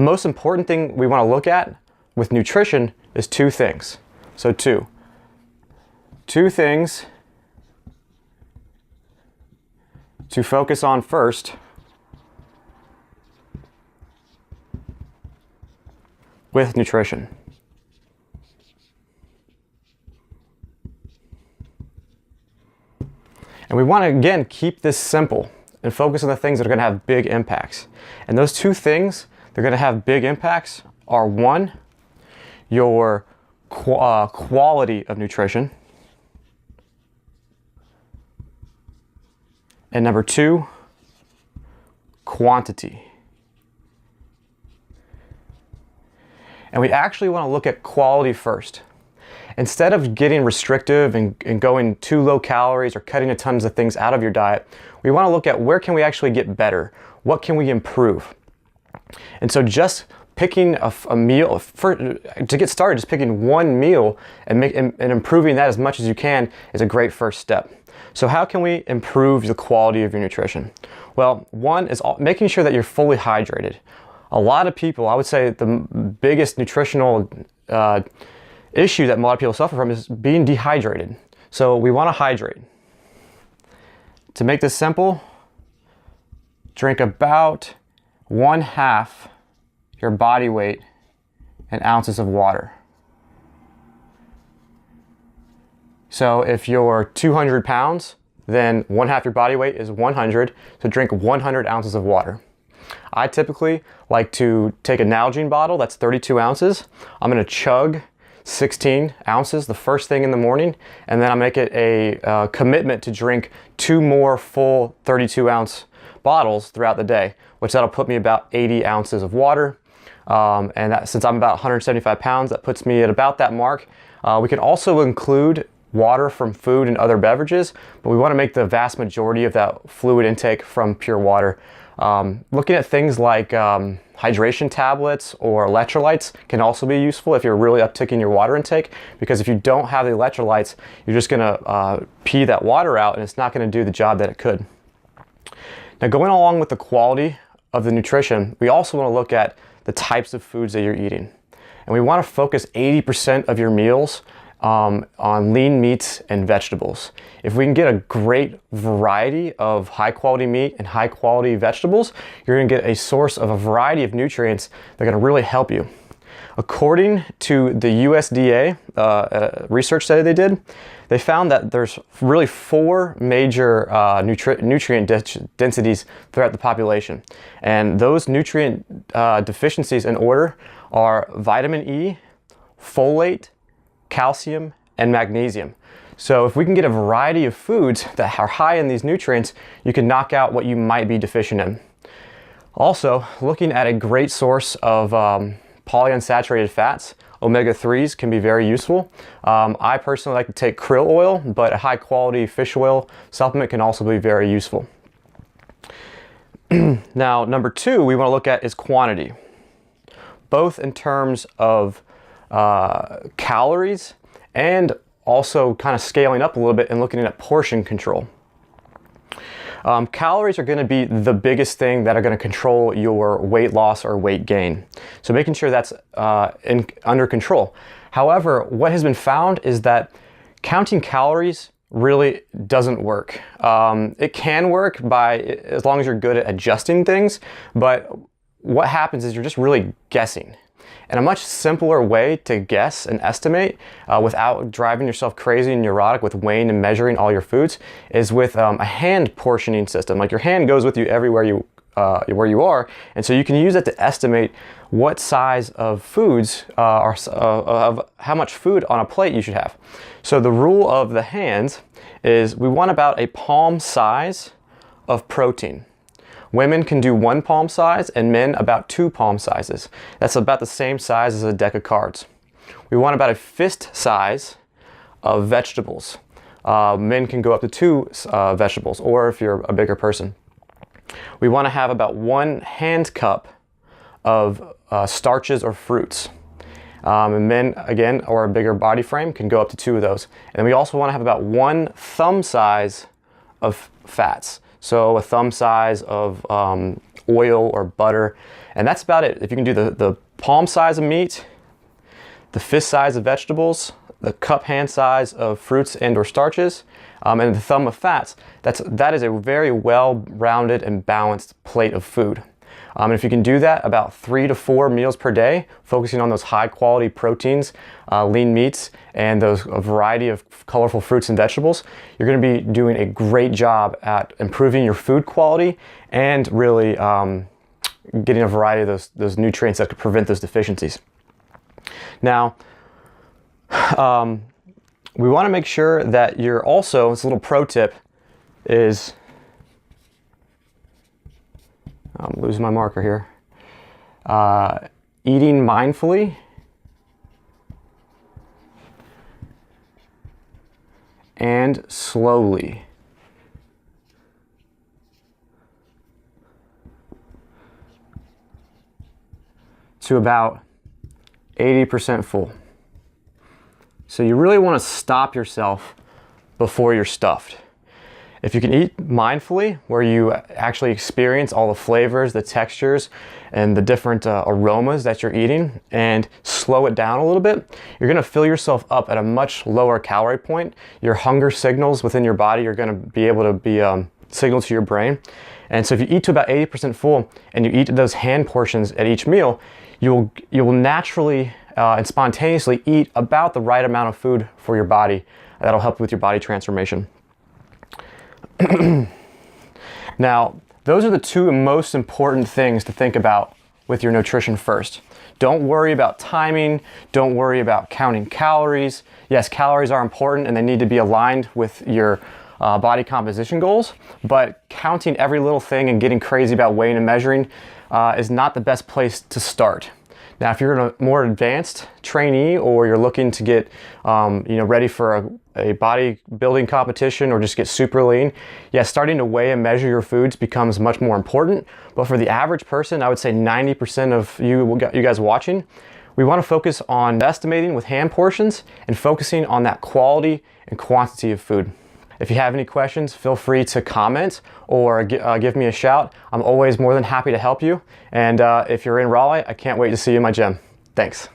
most important thing we want to look at with nutrition is two things. So two things to focus on first with nutrition. And we want to, again, keep this simple and focus on the things that are going to have big impacts. And those two things that are going to have big impacts are, one, your quality of nutrition, and number two, quantity. And we actually want to look at quality first. Instead of getting restrictive and going too low calories or cutting a tons of things out of your diet, we want to look at where can we actually get better? What can we improve? And so just picking a meal, to get started, just picking one meal and improving that as much as you can is a great first step. So how can we improve the quality of your nutrition? Well, one is making sure that you're fully hydrated. A lot of people, I would say the biggest nutritional issue that a lot of people suffer from is being dehydrated. So we want to hydrate. To make this simple, drink about 1/2 your body weight in ounces of water. So if you're 200 pounds, then 1/2 your body weight is 100. So drink 100 ounces of water. I typically like to take a Nalgene bottle that's 32 ounces. I'm going to chug 16 ounces the first thing in the morning, and then I make it a commitment to drink 2 more full 32 ounce bottles throughout the day, which that'll put me about 80 ounces of water. And that, since I'm about 175 pounds, that puts me at about that mark. We can also include water from food and other beverages, but we want to make the vast majority of that fluid intake from pure water. Looking at things like hydration tablets or electrolytes can also be useful if you're really upticking your water intake, because if you don't have the electrolytes, you're just going to pee that water out and it's not going to do the job that it could. Now, going along with the quality of the nutrition, we also want to look at the types of foods that you're eating. And we want to focus 80% of your meals on lean meats and vegetables. If we can get a great variety of high quality meat and high quality vegetables, you're going to get a source of a variety of nutrients that are going to really help you. According to the USDA research study they did, they found that there's really 4 major nutrient densities throughout the population. And those nutrient deficiencies in order are vitamin E, folate, calcium, and magnesium. So if we can get a variety of foods that are high in these nutrients, you can knock out what you might be deficient in. Also, looking at a great source of polyunsaturated fats, omega-3s can be very useful. I personally like to take krill oil, but a high quality fish oil supplement can also be very useful. Now, number 2 we want to look at is quantity, both in terms of calories and also kind of scaling up a little bit and looking at portion control. Calories are going to be the biggest thing that are going to control your weight loss or weight gain. So making sure that's under control. However, what has been found is that counting calories really doesn't work. It can work as long as you're good at adjusting things, but what happens is you're just really guessing. And a much simpler way to guess and estimate without driving yourself crazy and neurotic with weighing and measuring all your foods is with a hand portioning system. Like your hand goes with you everywhere where you are, and so you can use it to estimate what size of foods of how much food on a plate you should have. So the rule of the hands is we want about a palm size of protein. Women can do 1 palm size and men about 2 palm sizes. That's about the same size as a deck of cards. We want about a fist size of vegetables. Men can go up to 2 vegetables, or if you're a bigger person. We want to have about 1 hand cup of starches or fruits. And men, again, or a bigger body frame, can go up to 2 of those. And we also want to have about 1 thumb size of fats. So a thumb size of oil or butter. And that's about it. If you can do the palm size of meat, the fist size of vegetables, the cup hand size of fruits and or starches, and the thumb of fats, that is a very well-rounded and balanced plate of food. And if you can do that about 3 to 4 meals per day, focusing on those high quality proteins, lean meats, and a variety of colorful fruits and vegetables, you're gonna be doing a great job at improving your food quality and really getting a variety of those nutrients that could prevent those deficiencies. Now, we wanna make sure that you're also, this little pro tip is, I'm losing my marker here. Eating mindfully and slowly. To about 80% full. So you really want to stop yourself before you're stuffed. If you can eat mindfully, where you actually experience all the flavors, the textures, and the different aromas that you're eating, and slow it down a little bit, you're gonna fill yourself up at a much lower calorie point. Your hunger signals within your body are gonna be able to be signaled to your brain. And so if you eat to about 80% full, and you eat those hand portions at each meal, you will naturally and spontaneously eat about the right amount of food for your body. That'll help with your body transformation. Now, those are the two most important things to think about with your nutrition first. Don't worry about timing. Don't worry about counting calories. Yes, calories are important and they need to be aligned with your body composition goals, but counting every little thing and getting crazy about weighing and measuring is not the best place to start. Now, if you're a more advanced trainee or you're looking to get ready for a bodybuilding competition or just get super lean, yeah, starting to weigh and measure your foods becomes much more important. But for the average person, I would say 90% of you guys watching, we want to focus on estimating with hand portions and focusing on that quality and quantity of food. If you have any questions, feel free to comment or give me a shout. I'm always more than happy to help you. And if you're in Raleigh, I can't wait to see you in my gym. Thanks.